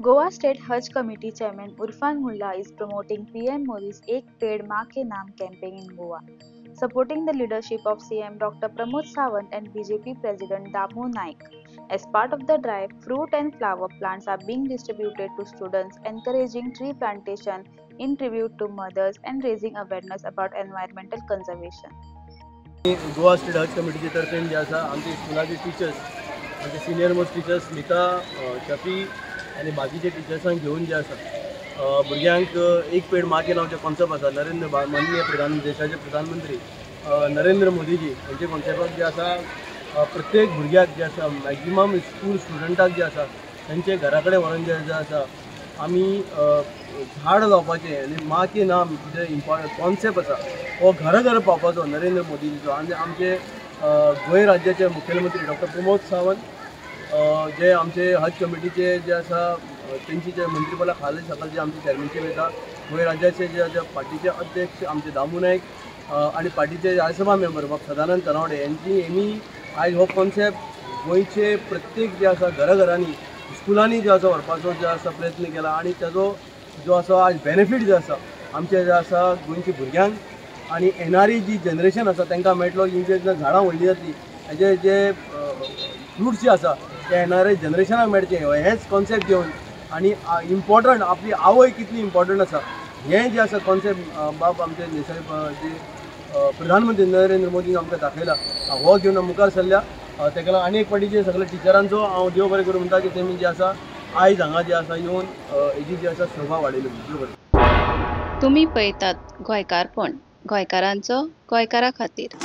Goa State Hajj Committee Chairman Irfan Mullah is promoting PM Modi's Ek Ped Maa Ke Naam campaign in Goa, supporting the leadership of CM Dr. Pramod Sawant and BJP President Damu Naik. As part of the drive, fruit and flower plants are being distributed to students, encouraging tree plantation in tribute to mothers and raising awareness about environmental conservation. Goa state Haj कमिटीचे तर्फेन जे आसा आमचे स्कुलाचे teachers आमचे senior most teachers Smita Shafi आनी बाकीचे टिचर्सांक घेवन जे आसा भुरग्यांक एक पेड मा के नांवचे कॉन्सेप्ट आसा माननीय देशाचे प्रधानमंत्री नरेंद्र मोदीजी यांचे कॉन्सेप्टाक जे आसा प्रत्येक भुरग्याक जे आसा मॅक्झिमम स्कूल स्टुडंटाक जे आसा तांचे घरा कडेन व्हरून जे आसा आमी झाड लावपाचें आनी मा के नाम जे इम्पॉर्टंट कॉन्सेप्ट आसा हो घरा पावपाचो नरेंद्र मोदीजीचो आनी आमचे गोंय राज्याचे मुख्यमंत्री डॉक्टर प्रमोद सावंत जे आमचे हज कमिटीचे जे आसा तेंची जे मंत्रीपदा खाली सकल जे आमचे चॅरमनशीप येता गोंय राज्याचे जे पार्टीचे अध्यक्ष आमचे दामू नायक आनी पार्टीचे राज्यसभा मेंबर बाब सदानंद तनावडे यांनी आयज हो कॉन्सेप्ट गोंयचे प्रत्येक जे आसा घरांनी स्कुलांनी जो आसा व्हरपाचो जो आसा प्रयत्न केला आनी ताजो जो आसा आज बेनिफीट जो आसा आमचे जे आसा गोंयच्या भुरग्यांक आनी येणारी जी जनरेशन आसा तांकां मेळटलो ही जे झाडां व्हडली जातली हेजे जे फ्रुट्स जे आसा ते येणाऱ्या जनरेशनाक मेळचे हेच कॉन्सेप्ट घेवन आनी इम्पॉर्टंट आपली आवय कितली इम्पॉर्टंट आसा हें जे आसा कॉन्सेप्ट बाब आमचे जे प्रधानमंत्री नरेंद्र मोदीन आमकां दाखयला हो घेवन मुखार सरल्या तेका लागून आनी एक फावटीचे सगळे टिचरांचो हांव देव बरें करूं म्हणटा की तेमी जे आसा आयज हांगा जे आसा येवन हेजी जी आसा शोभा वाडयली देव बरें. तुम्ही पळयतात गोंयकारपण, गोंयकारांचो गोंयकारा खातीर.